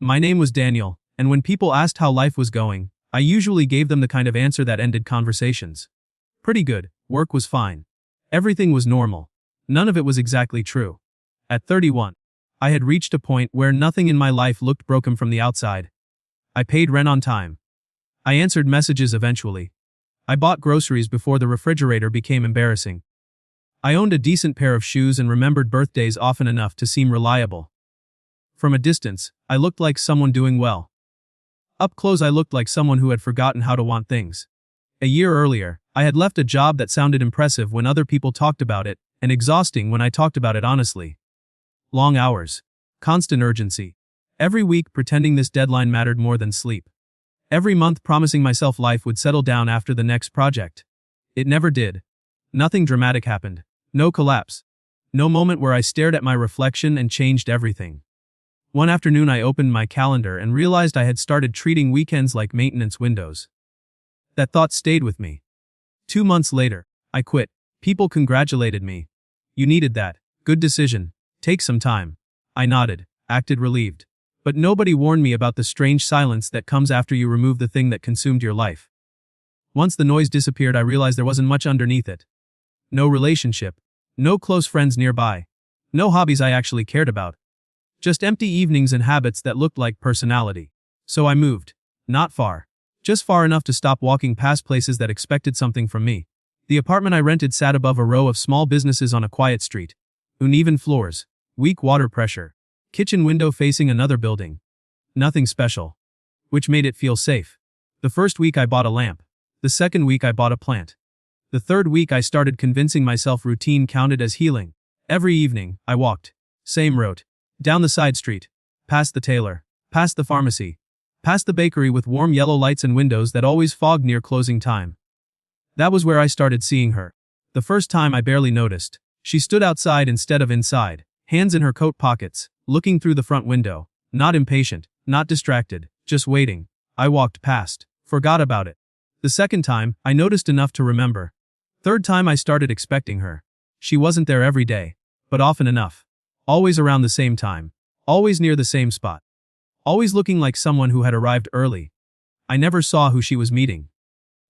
My name was Daniel, and when people asked how life was going, I usually gave them the kind of answer that ended conversations. Pretty good, work was fine. Everything was normal. None of it was exactly true. At 31, I had reached a point where nothing in my life looked broken from the outside. I paid rent on time. I answered messages eventually. I bought groceries before the refrigerator became embarrassing. I owned a decent pair of shoes and remembered birthdays often enough to seem reliable. From a distance, I looked like someone doing well. Up close I looked like someone who had forgotten how to want things. A year earlier, I had left a job that sounded impressive when other people talked about it, and exhausting when I talked about it honestly. Long hours. Constant urgency. Every week pretending this deadline mattered more than sleep. Every month promising myself life would settle down after the next project. It never did. Nothing dramatic happened. No collapse. No moment where I stared at my reflection and changed everything. One afternoon I opened my calendar and realized I had started treating weekends like maintenance windows. That thought stayed with me. 2 months later, I quit. People congratulated me. You needed that. Good decision. Take some time. I nodded, acted relieved. But nobody warned me about the strange silence that comes after you remove the thing that consumed your life. Once the noise disappeared, I realized there wasn't much underneath it. No relationship. No close friends nearby. No hobbies I actually cared about. Just empty evenings and habits that looked like personality. So I moved. Not far. Just far enough to stop walking past places that expected something from me. The apartment I rented sat above a row of small businesses on a quiet street. Uneven floors. Weak water pressure. Kitchen window facing another building. Nothing special. Which made it feel safe. The first week I bought a lamp. The second week I bought a plant. The third week I started convincing myself routine counted as healing. Every evening, I walked. Same route. Down the side street. Past the tailor. Past the pharmacy. Past the bakery with warm yellow lights and windows that always fogged near closing time. That was where I started seeing her. The first time I barely noticed. She stood outside instead of inside, hands in her coat pockets, looking through the front window. Not impatient, not distracted, just waiting. I walked past, forgot about it. The second time, I noticed enough to remember. Third time I started expecting her. She wasn't there every day, but often enough. Always around the same time. Always near the same spot. Always looking like someone who had arrived early. I never saw who she was meeting.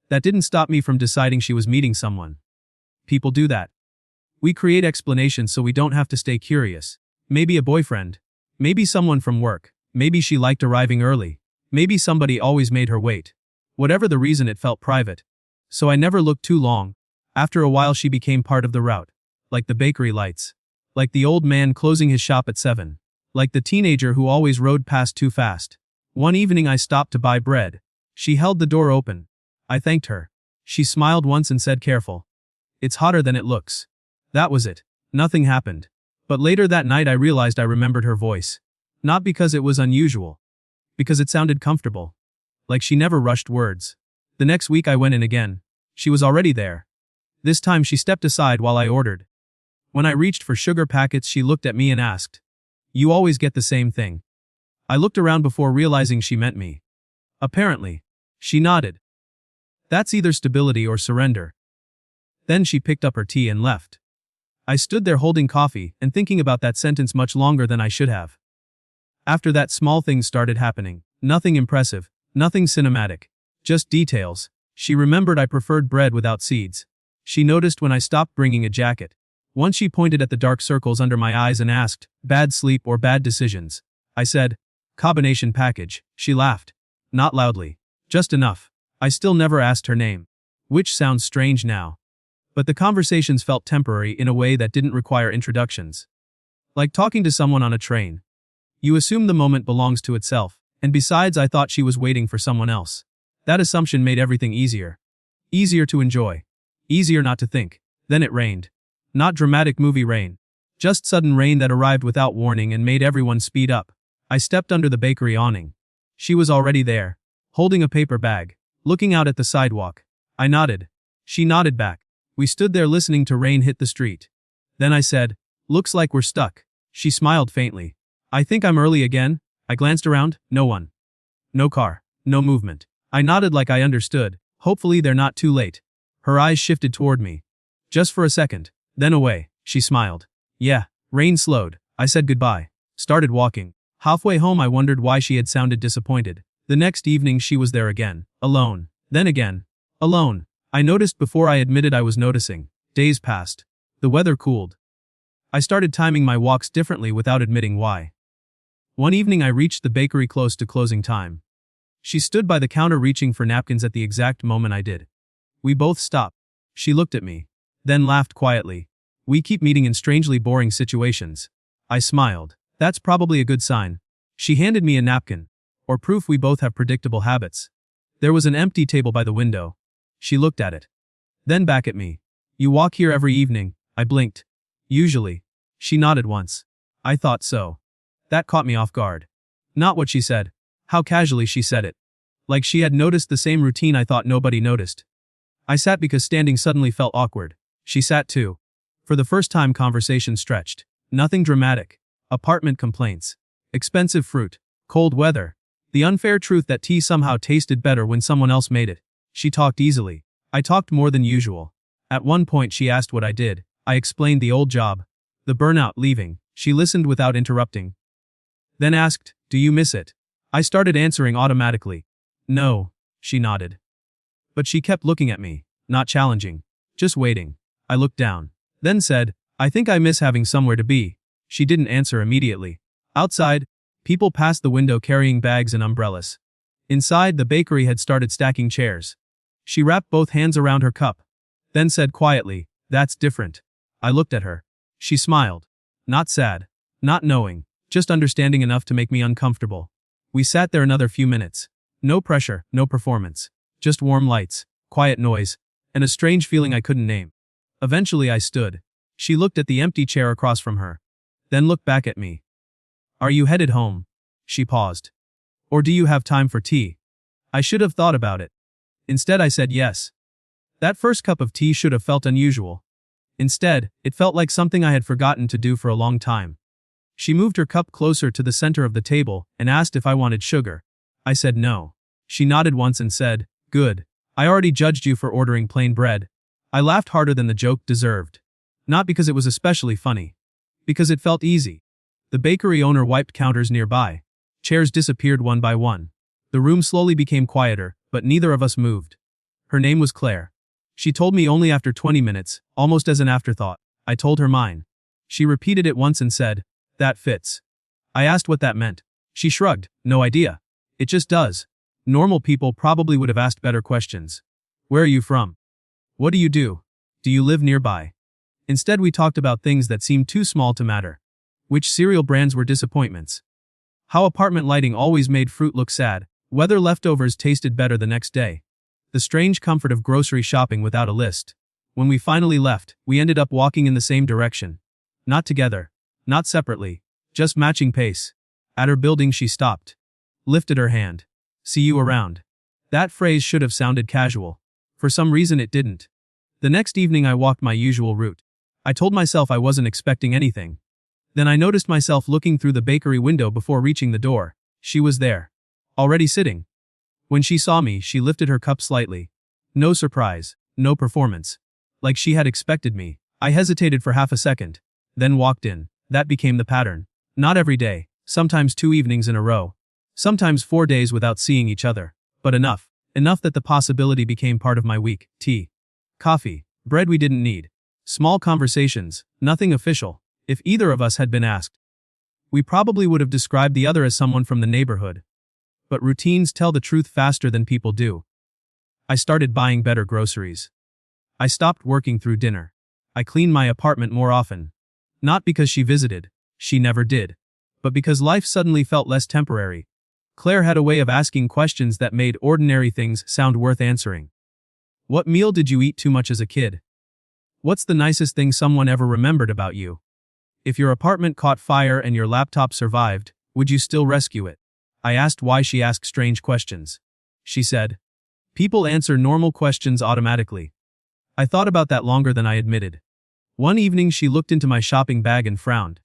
That didn't stop me from deciding she was meeting someone. People do that. We create explanations so we don't have to stay curious. Maybe a boyfriend. Maybe someone from work. Maybe she liked arriving early. Maybe somebody always made her wait. Whatever the reason, it felt private. So I never looked too long. After a while she became part of the route. Like the bakery lights. Like the old man closing his shop at 7. Like the teenager who always rode past too fast. One evening I stopped to buy bread. She held the door open. I thanked her. She smiled once and said, "Careful. It's hotter than it looks." That was it. Nothing happened. But later that night I realized I remembered her voice. Not because it was unusual. Because it sounded comfortable. Like she never rushed words. The next week I went in again. She was already there. This time she stepped aside while I ordered. When I reached for sugar packets she looked at me and asked, "You always get the same thing?" I looked around before realizing she meant me. Apparently. She nodded. That's either stability or surrender. Then she picked up her tea and left. I stood there holding coffee and thinking about that sentence much longer than I should have. After that, small things started happening. Nothing impressive, nothing cinematic. Just details. She remembered I preferred bread without seeds. She noticed when I stopped bringing a jacket. Once she pointed at the dark circles under my eyes and asked, "Bad sleep or bad decisions?" I said, "Combination package." She laughed. Not loudly. Just enough. I still never asked her name. Which sounds strange now. But the conversations felt temporary in a way that didn't require introductions. Like talking to someone on a train. You assume the moment belongs to itself, and besides I thought she was waiting for someone else. That assumption made everything easier. Easier to enjoy. Easier not to think. Then it rained. Not dramatic movie rain. Just sudden rain that arrived without warning and made everyone speed up. I stepped under the bakery awning. She was already there, holding a paper bag, looking out at the sidewalk. I nodded. She nodded back. We stood there listening to rain hit the street. Then I said, "Looks like we're stuck." She smiled faintly. "I think I'm early again." I glanced around. No one. No car. No movement. I nodded like I understood. Hopefully they're not too late. Her eyes shifted toward me. Just for a second. Then away. She smiled. Yeah. Rain slowed. I said goodbye. Started walking. Halfway home I wondered why she had sounded disappointed. The next evening she was there again, alone. Then again, alone. I noticed before I admitted I was noticing. Days passed. The weather cooled. I started timing my walks differently without admitting why. One evening I reached the bakery close to closing time. She stood by the counter reaching for napkins at the exact moment I did. We both stopped. She looked at me, then laughed quietly. We keep meeting in strangely boring situations. I smiled. That's probably a good sign. She handed me a napkin, or proof we both have predictable habits. There was an empty table by the window. She looked at it. Then back at me. You walk here every evening, I blinked. Usually. She nodded once. I thought so. That caught me off guard. Not what she said. How casually she said it. Like she had noticed the same routine I thought nobody noticed. I sat because standing suddenly felt awkward. She sat too. For the first time conversation stretched. Nothing dramatic. Apartment complaints. Expensive fruit. Cold weather. The unfair truth that tea somehow tasted better when someone else made it. She talked easily. I talked more than usual. At one point she asked what I did. I explained the old job. The burnout, leaving. She listened without interrupting. Then asked, do you miss it? I started answering automatically. No, she nodded. But she kept looking at me, not challenging, just waiting. I looked down. Then said, I think I miss having somewhere to be. She didn't answer immediately. Outside, people passed the window carrying bags and umbrellas. Inside, the bakery had started stacking chairs. She wrapped both hands around her cup. Then said quietly, that's different. I looked at her. She smiled. Not sad. Not knowing. Just understanding enough to make me uncomfortable. We sat there another few minutes. No pressure, no performance. Just warm lights, quiet noise, and a strange feeling I couldn't name. Eventually I stood. She looked at the empty chair across from her. Then looked back at me. Are you headed home? She paused. Or do you have time for tea? I should have thought about it. Instead I said yes. That first cup of tea should have felt unusual. Instead, it felt like something I had forgotten to do for a long time. She moved her cup closer to the center of the table and asked if I wanted sugar. I said no. She nodded once and said, good. I already judged you for ordering plain bread. I laughed harder than the joke deserved. Not because it was especially funny. Because it felt easy. The bakery owner wiped counters nearby. Chairs disappeared one by one. The room slowly became quieter, but neither of us moved. Her name was Claire. She told me only after 20 minutes, almost as an afterthought. I told her mine. She repeated it once and said, that fits. I asked what that meant. She shrugged, no idea. It just does. Normal people probably would have asked better questions. Where are you from? What do you do? Do you live nearby? Instead we talked about things that seemed too small to matter. Which cereal brands were disappointments? How apartment lighting always made fruit look sad, whether leftovers tasted better the next day. The strange comfort of grocery shopping without a list. When we finally left, we ended up walking in the same direction. Not together. Not separately. Just matching pace. At her building she stopped. Lifted her hand. See you around. That phrase should have sounded casual. For some reason it didn't. The next evening I walked my usual route. I told myself I wasn't expecting anything. Then I noticed myself looking through the bakery window before reaching the door. She was there. Already sitting. When she saw me, she lifted her cup slightly. No surprise, no performance. Like she had expected me. I hesitated for half a second. Then walked in. That became the pattern. Not every day, sometimes 2 evenings in a row. Sometimes 4 days without seeing each other. But enough. Enough that the possibility became part of my week. Tea. Coffee. Bread we didn't need. Small conversations. Nothing official. If either of us had been asked, we probably would have described the other as someone from the neighborhood. But routines tell the truth faster than people do. I started buying better groceries. I stopped working through dinner. I cleaned my apartment more often. Not because she visited. She never did. But because life suddenly felt less temporary. Claire had a way of asking questions that made ordinary things sound worth answering. What meal did you eat too much as a kid? What's the nicest thing someone ever remembered about you? If your apartment caught fire and your laptop survived, would you still rescue it? I asked why she asked strange questions. She said, people answer normal questions automatically. I thought about that longer than I admitted. One evening she looked into my shopping bag and frowned.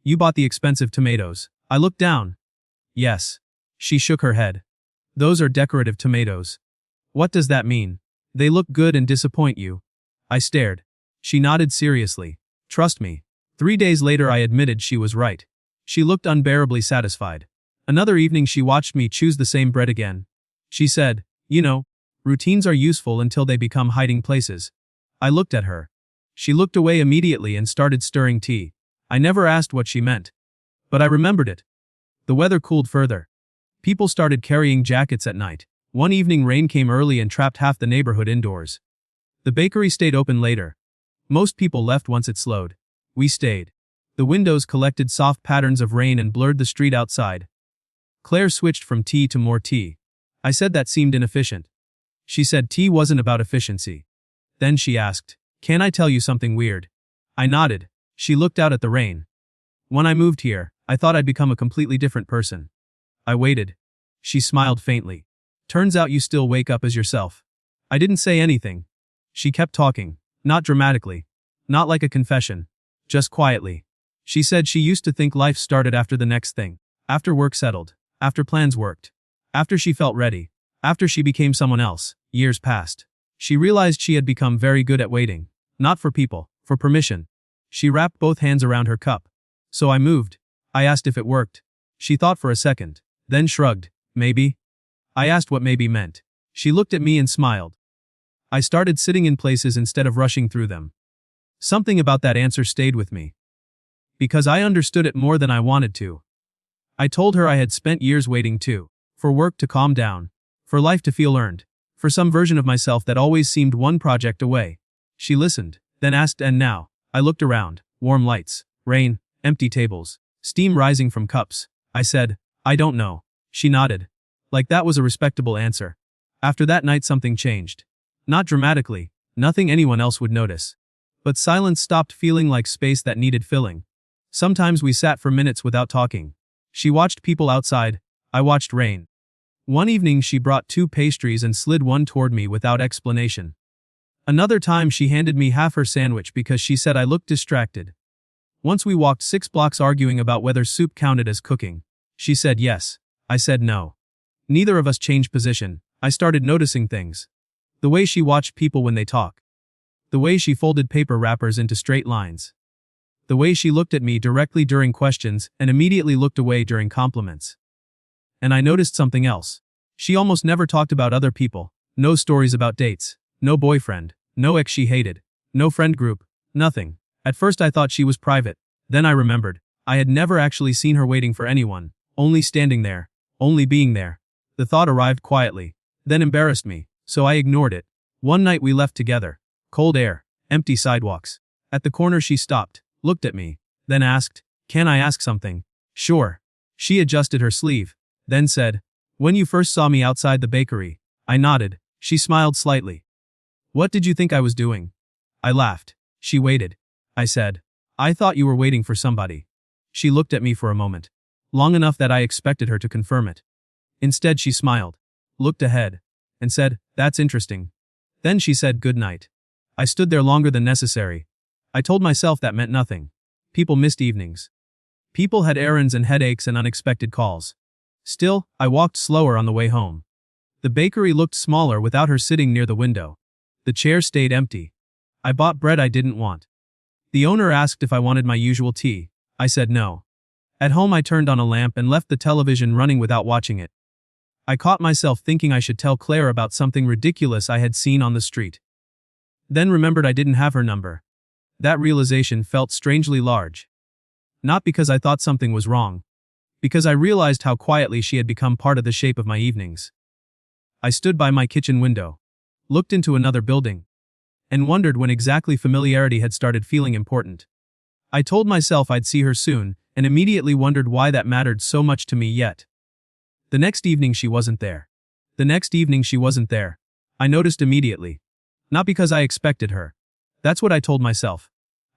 You bought the expensive tomatoes. I looked down. Yes. She shook her head. Those are decorative tomatoes. What does that mean? They look good and disappoint you. I stared. She nodded seriously. Trust me. 3 days later I admitted she was right. She looked unbearably satisfied. Another evening she watched me choose the same bread again. She said, "You know, routines are useful until they become hiding places." I looked at her. She looked away immediately and started stirring tea. I never asked what she meant. But I remembered it. The weather cooled further. People started carrying jackets at night. One evening rain came early and trapped half the neighborhood indoors. The bakery stayed open later. Most people left once it slowed. We stayed. The windows collected soft patterns of rain and blurred the street outside. Claire switched from tea to more tea. I said that seemed inefficient. She said tea wasn't about efficiency. Then she asked, "Can I tell you something weird?" I nodded. She looked out at the rain. "When I moved here, I thought I'd become a completely different person." I waited. She smiled faintly. "Turns out you still wake up as yourself." I didn't say anything. She kept talking, not dramatically, not like a confession, just quietly. She said she used to think life started after the next thing, after work settled, after plans worked, after she felt ready, after she became someone else. Years passed. She realized she had become very good at waiting, not for people, for permission. She wrapped both hands around her cup. "So I moved." I asked if it worked. She thought for a second, then shrugged. "Maybe." I asked what maybe meant. She looked at me and smiled. I started sitting in places instead of rushing through them. Something about that answer stayed with me. Because I understood it more than I wanted to. I told her I had spent years waiting too. For work to calm down. For life to feel earned. For some version of myself that always seemed one project away. She listened, then asked, "And now?" I looked around. Warm lights, rain, empty tables, steam rising from cups. I said, "I don't know." She nodded. Like that was a respectable answer. After that night something changed. Not dramatically, nothing anyone else would notice. But silence stopped feeling like space that needed filling. Sometimes we sat for minutes without talking. She watched people outside, I watched rain. One evening she brought 2 pastries and slid one toward me without explanation. Another time she handed me half her sandwich because she said I looked distracted. Once we walked 6 blocks arguing about whether soup counted as cooking. She said yes. I said no. Neither of us changed position. I started noticing things. The way she watched people when they talk. The way she folded paper wrappers into straight lines. The way she looked at me directly during questions and immediately looked away during compliments. And I noticed something else. She almost never talked about other people. No stories about dates. No boyfriend. No ex she hated. No friend group. Nothing. At first I thought she was private. Then I remembered. I had never actually seen her waiting for anyone. Only standing there. Only being there. The thought arrived quietly. Then embarrassed me. So I ignored it. One night we left together. Cold air. Empty sidewalks. At the corner she stopped. Looked at me. Then asked, "Can I ask something?" "Sure." She adjusted her sleeve. Then said, "When you first saw me outside the bakery." I nodded. She smiled slightly. "What did you think I was doing?" I laughed. She waited. I said, "I thought you were waiting for somebody." She looked at me for a moment. Long enough that I expected her to confirm it. Instead she smiled. Looked ahead. And said, "That's interesting." Then she said good night. I stood there longer than necessary. I told myself that meant nothing. People missed evenings. People had errands and headaches and unexpected calls. Still, I walked slower on the way home. The bakery looked smaller without her sitting near the window. The chair stayed empty. I bought bread I didn't want. The owner asked if I wanted my usual tea. I said no. At home I turned on a lamp and left the television running without watching it. I caught myself thinking I should tell Claire about something ridiculous I had seen on the street. Then remembered I didn't have her number. That realization felt strangely large. Not because I thought something was wrong. Because I realized how quietly she had become part of the shape of my evenings. I stood by my kitchen window. Looked into another building. And wondered when exactly familiarity had started feeling important. I told myself I'd see her soon, and immediately wondered why that mattered so much to me yet. The next evening she wasn't there. The next evening she wasn't there. I noticed immediately. Not because I expected her. That's what I told myself.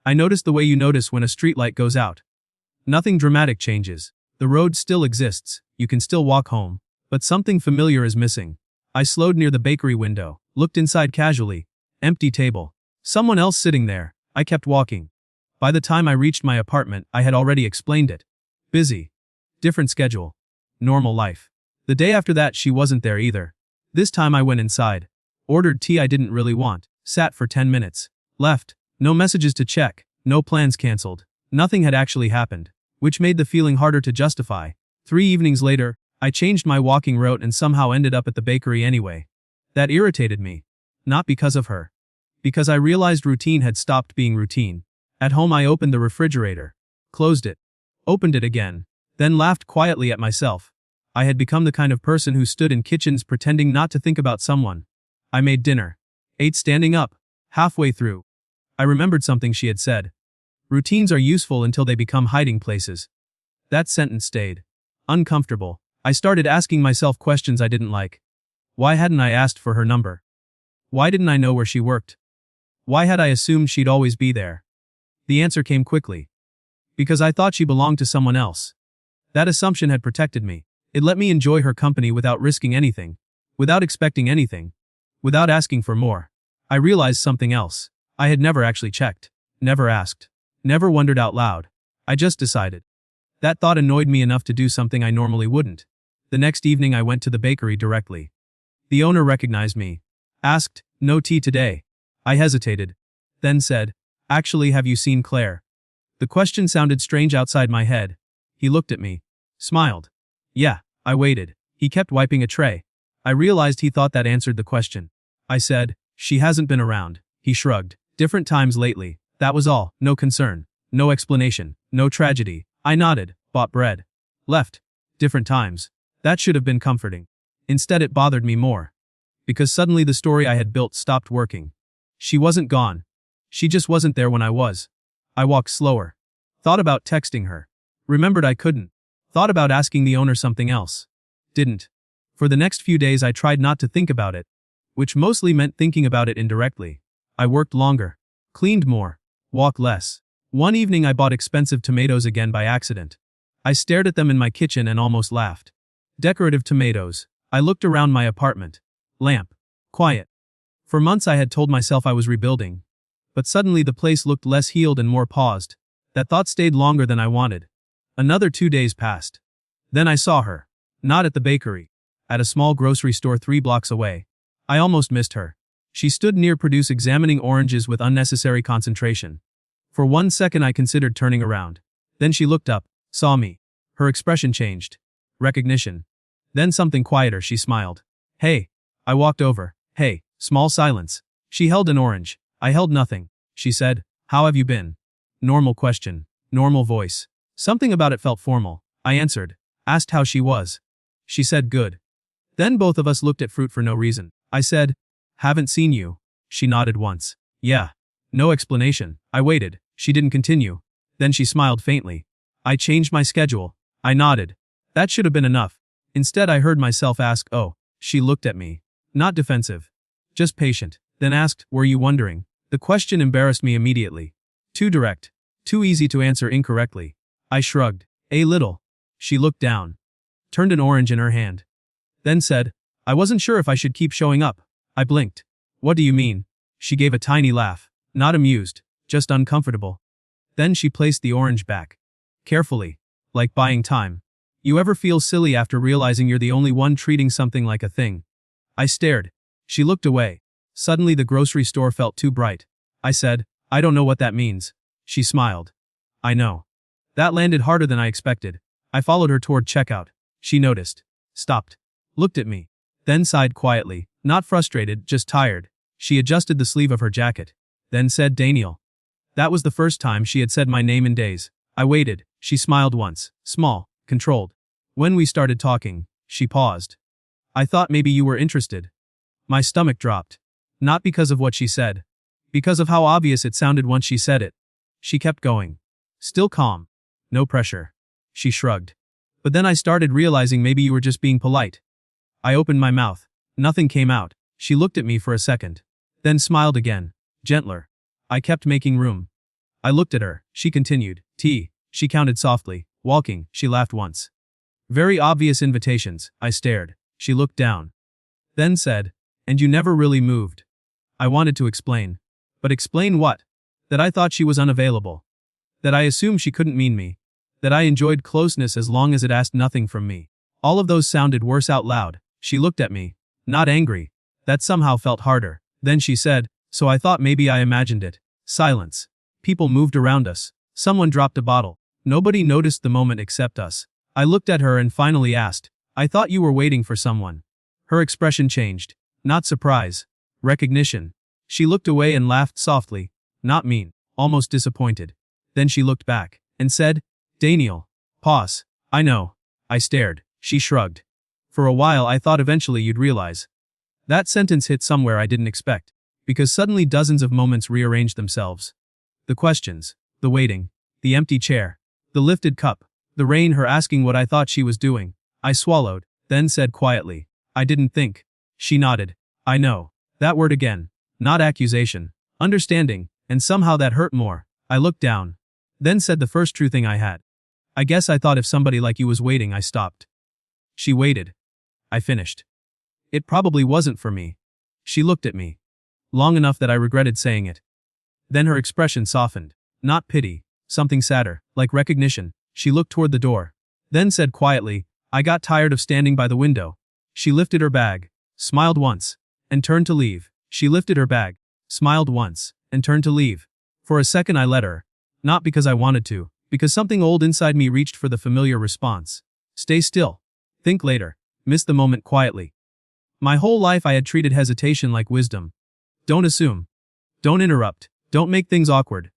I noticed the way you notice when a streetlight goes out. Nothing dramatic changes. The road still exists, you can still walk home. But something familiar is missing. I slowed near the bakery window, looked inside casually. Empty table. Someone else sitting there. I kept walking. By the time I reached my apartment, I had already explained it. Busy. Different schedule. Normal life. The day after that she wasn't there either. This time I went inside. Ordered tea I didn't really want. Sat for 10 minutes. Left. No messages to check. No plans cancelled. Nothing had actually happened. which made the feeling harder to justify. 3 evenings later, I changed my walking route and somehow ended up at the bakery anyway. That irritated me. Not because of her. Because I realized routine had stopped being routine. At home I opened the refrigerator, closed it, opened it again, then laughed quietly at myself. I had become the kind of person who stood in kitchens pretending not to think about someone. I made dinner. Ate standing up. Halfway through, I remembered something she had said. Routines are useful until they become hiding places. That sentence stayed. Uncomfortable. I started asking myself questions I didn't like. Why hadn't I asked for her number? Why didn't I know where she worked? Why had I assumed she'd always be there? The answer came quickly. Because I thought she belonged to someone else. That assumption had protected me. It let me enjoy her company without risking anything, without expecting anything, without asking for more. I realized something else. I had never actually checked, never asked, never wondered out loud. I just decided. That thought annoyed me enough to do something I normally wouldn't. The next evening I went to the bakery directly. The owner recognized me. Asked, "No tea today?" I hesitated. Then said, "Actually, have you seen Claire?" The question sounded strange outside my head. He looked at me. Smiled. Yeah, I waited. He kept wiping a tray. I realized he thought that answered the question. I said, "She hasn't been around." He shrugged. "Different times lately." That was all. No concern. No explanation. No tragedy. I nodded, bought bread. Left. Different times. That should have been comforting. Instead it bothered me more. Because suddenly the story I had built stopped working. She wasn't gone. She just wasn't there when I was. I walked slower. Thought about texting her. Remembered I couldn't. Thought about asking the owner something else. Didn't. For the next few days I tried not to think about it. Which mostly meant thinking about it indirectly. I worked longer. Cleaned more. Walked less. One evening I bought expensive tomatoes again by accident. I stared at them in my kitchen and almost laughed. Decorative tomatoes. I looked around my apartment. Lamp. Quiet. For months I had told myself I was rebuilding. But suddenly the place looked less healed and more paused. That thought stayed longer than I wanted. Another 2 days passed. Then I saw her. Not at the bakery. At a small grocery store 3 blocks away. I almost missed her. She stood near produce examining oranges with unnecessary concentration. For 1 second I considered turning around. Then she looked up, saw me. Her expression changed. Recognition. Then something quieter, she smiled. "Hey." I walked over. "Hey." Small silence. She held an orange. I held nothing. She said, "How have you been?" Normal question. Normal voice. Something about it felt formal. I answered. Asked how she was. She said good. Then both of us looked at fruit for no reason. I said, "Haven't seen you." She nodded once. "Yeah." No explanation. I waited. She didn't continue. Then she smiled faintly. I changed my schedule. I nodded. That should have been enough. Instead I heard myself ask, "Oh." She looked at me. Not defensive. Just patient. Then asked, "Were you wondering?" The question embarrassed me immediately. Too direct. Too easy to answer incorrectly. I shrugged. "A little." She looked down. Turned an orange in her hand. Then said, "I wasn't sure if I should keep showing up." I blinked. "What do you mean?" She gave a tiny laugh. Not amused. Just uncomfortable. Then she placed the orange back. Carefully. Like buying time. You ever feel silly after realizing you're the only one treating something like a thing? I stared. She looked away. Suddenly the grocery store felt too bright. I said, "I don't know what that means." She smiled. "I know." That landed harder than I expected. I followed her toward checkout. She noticed. Stopped. Looked at me. Then sighed quietly. Not frustrated, just tired. She adjusted the sleeve of her jacket. Then said, "Daniel." That was the first time she had said my name in days. I waited. She smiled once. Small. Controlled. When we started talking, she paused. "I thought maybe you were interested." My stomach dropped. Not because of what she said. Because of how obvious it sounded once she said it. She kept going. Still calm. No pressure. She shrugged. "But then I started realizing maybe you were just being polite." I opened my mouth. Nothing came out. She looked at me for a second. Then smiled again. Gentler. I kept making room. I looked at her. She continued. "Tea." She counted softly. "Walking." She laughed once. Very obvious invitations. I stared. She looked down. Then said, "And you never really moved." I wanted to explain. But explain what? That I thought she was unavailable. That I assumed she couldn't mean me. That I enjoyed closeness as long as it asked nothing from me. All of those sounded worse out loud. She looked at me. Not angry. That somehow felt harder. Then she said, "So I thought maybe I imagined it." Silence. People moved around us. Someone dropped a bottle. Nobody noticed the moment except us. I looked at her and finally asked, I thought you were waiting for someone. Her expression changed. Not surprise. Recognition. She looked away and laughed softly. Not mean. Almost disappointed. Then she looked back and said, Daniel. Pause. I know. I stared. She shrugged. For a while I thought eventually you'd realize. That sentence hit somewhere I didn't expect. Because suddenly dozens of moments rearranged themselves. The questions. The waiting. The empty chair. The lifted cup. The rain, her asking what I thought she was doing. I swallowed, then said quietly, I didn't think. She nodded. I know. That word again. Not accusation. Understanding, and somehow that hurt more. I looked down. Then said the first true thing I had. I guess I thought if somebody like you was waiting I stopped. She waited. I finished. It probably wasn't for me. She looked at me. Long enough that I regretted saying it. Then her expression softened. Not pity. Something sadder, like recognition. She looked toward the door. Then said quietly, I got tired of standing by the window. She lifted her bag, smiled once, and turned to leave. She lifted her bag, smiled once, and turned to leave. For a second I let her. Not because I wanted to, because something old inside me reached for the familiar response. Stay still. Think later. Miss the moment quietly. My whole life I had treated hesitation like wisdom. Don't assume. Don't interrupt. Don't make things awkward.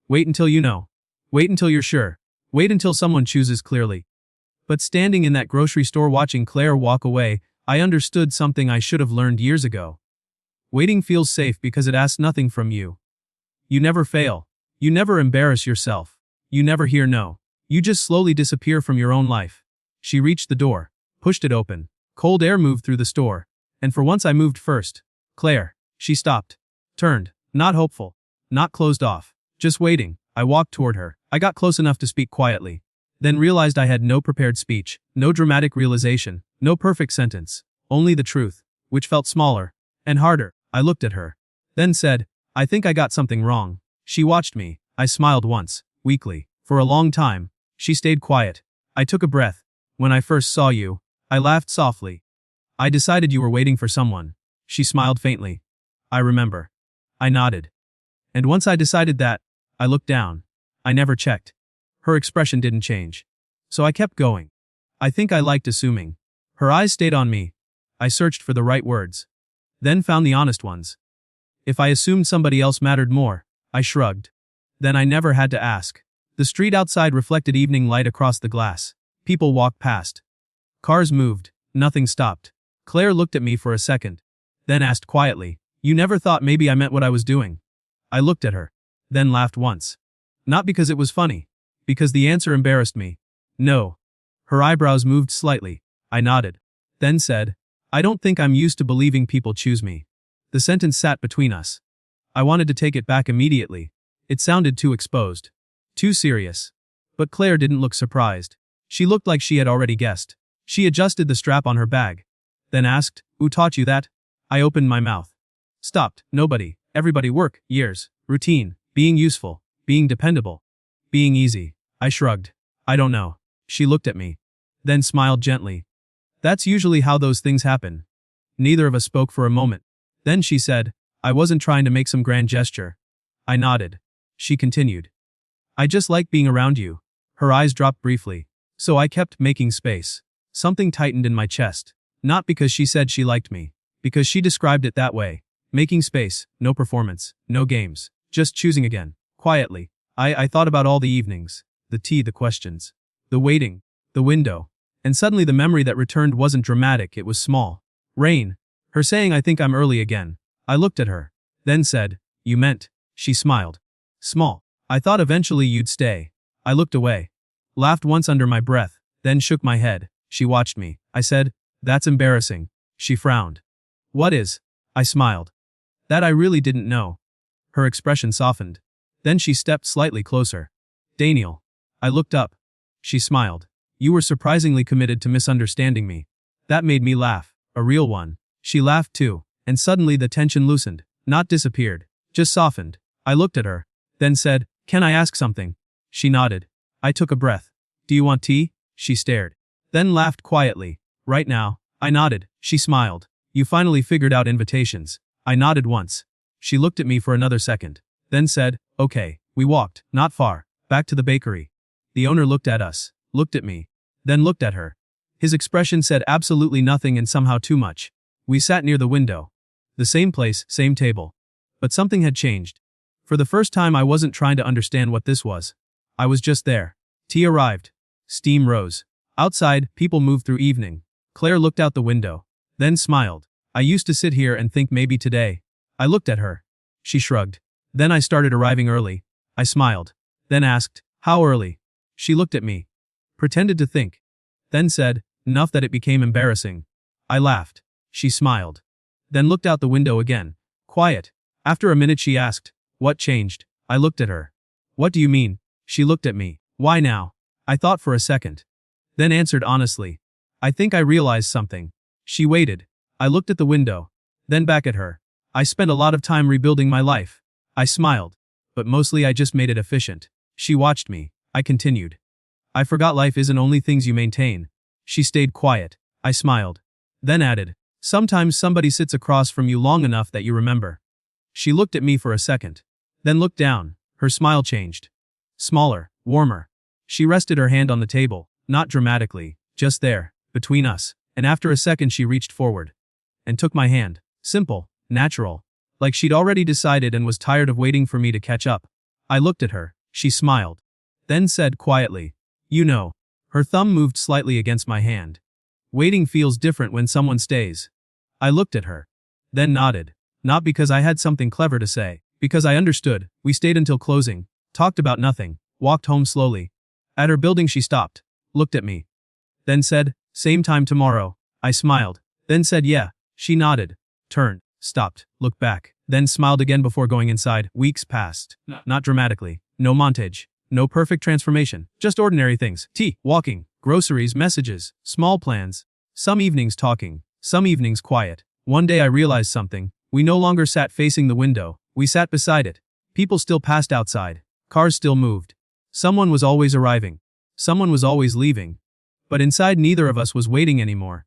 Wait until you know. Wait until you're sure. Wait until someone chooses clearly. But standing in that grocery store watching Claire walk away, I understood something I should have learned years ago. Waiting feels safe because it asks nothing from you. You never fail. You never embarrass yourself. You never hear no. You just slowly disappear from your own life. She reached the door, pushed it open. Cold air moved through the store. And for once I moved first. Claire. She stopped. Turned. Not hopeful. Not closed off. Just waiting. I walked toward her. I got close enough to speak quietly. Then realized I had no prepared speech, no dramatic realization, no perfect sentence. Only the truth, which felt smaller and harder. I looked at her. Then said, I think I got something wrong. She watched me. I smiled once, weakly. For a long time, she stayed quiet. I took a breath. When I first saw you, I laughed softly. I decided you were waiting for someone. She smiled faintly. I remember. I nodded. And once I decided that, I looked down. I never checked. Her expression didn't change. So I kept going. I think I liked assuming. Her eyes stayed on me. I searched for the right words. Then found the honest ones. If I assumed somebody else mattered more, I shrugged. Then I never had to ask. The street outside reflected evening light across the glass. People walked past. Cars moved. Nothing stopped. Claire looked at me for a second. Then asked quietly, You never thought maybe I meant what I was doing? I looked at her. Then laughed once. Not because it was funny. Because the answer embarrassed me. No. Her eyebrows moved slightly. I nodded. Then said, I don't think I'm used to believing people choose me. The sentence sat between us. I wanted to take it back immediately. It sounded too exposed. Too serious. But Claire didn't look surprised. She looked like she had already guessed. She adjusted the strap on her bag. Then asked, Who taught you that? I opened my mouth. Stopped. Nobody. Everybody work, years, routine, being useful, being dependable, being easy. I shrugged. I don't know. She looked at me. Then smiled gently. That's usually how those things happen. Neither of us spoke for a moment. Then she said, I wasn't trying to make some grand gesture. I nodded. She continued. I just like being around you. Her eyes dropped briefly. So I kept making space. Something tightened in my chest. Not because she said she liked me. Because she described it that way. Making space, no performance, no games. Just choosing again. Quietly. I thought about all the evenings. The tea, the questions. The waiting. The window. And suddenly the memory that returned wasn't dramatic, it was small. Rain. Her saying I think I'm early again. I looked at her. Then said, You meant. She smiled. Small. I thought eventually you'd stay. I looked away. Laughed once under my breath, then shook my head. She watched me. I said, That's embarrassing. She frowned. What is? I smiled. That I really didn't know. Her expression softened. Then she stepped slightly closer. Daniel. I looked up. She smiled. You were surprisingly committed to misunderstanding me. That made me laugh. A real one. She laughed too, and suddenly the tension loosened, not disappeared, just softened. I looked at her. Then said, Can I ask something? She nodded. I took a breath. Do you want tea? She stared. Then laughed quietly. Right now. I nodded. She smiled. You finally figured out invitations. I nodded once. She looked at me for another second. Then said, Okay. We walked, not far, back to the bakery. The owner looked at us, looked at me, then looked at her. His expression said absolutely nothing and somehow too much. We sat near the window. The same place, same table. But something had changed. For the first time I wasn't trying to understand what this was. I was just there. Tea arrived. Steam rose. Outside, people moved through evening. Claire looked out the window. Then smiled. I used to sit here and think maybe today. I looked at her. She shrugged. Then I started arriving early. I smiled. Then asked, how early? She looked at me. Pretended to think. Then said, enough that it became embarrassing. I laughed. She smiled. Then looked out the window again. Quiet. After a minute she asked, what changed? I looked at her. What do you mean? She looked at me. Why now? I thought for a second. Then answered honestly. I think I realized something. She waited. I looked at the window. Then back at her. I spent a lot of time rebuilding my life. I smiled. But mostly I just made it efficient. She watched me. I continued. I forgot life isn't only things you maintain. She stayed quiet. I smiled. Then added, sometimes somebody sits across from you long enough that you remember. She looked at me for a second. Then looked down. Her smile changed. Smaller, warmer. She rested her hand on the table, not dramatically, just there, between us, and after a second she reached forward. And took my hand. Simple, natural. Like she'd already decided and was tired of waiting for me to catch up. I looked at her. She smiled. Then said quietly, you know. Her thumb moved slightly against my hand. Waiting feels different when someone stays. I looked at her. Then nodded. Not because I had something clever to say, because I understood. We stayed until closing, talked about nothing, walked home slowly. At her building she stopped, looked at me. Then said, same time tomorrow. I smiled. Then said yeah. She nodded, turned, stopped, looked back, then smiled again before going inside. Weeks passed. Not dramatically. No montage. No perfect transformation. Just ordinary things. Tea, walking, groceries, messages, small plans. Some evenings talking, some evenings quiet. One day I realized something. We no longer sat facing the window. We sat beside it. People still passed outside. Cars still moved. Someone was always arriving. Someone was always leaving. But inside neither of us was waiting anymore.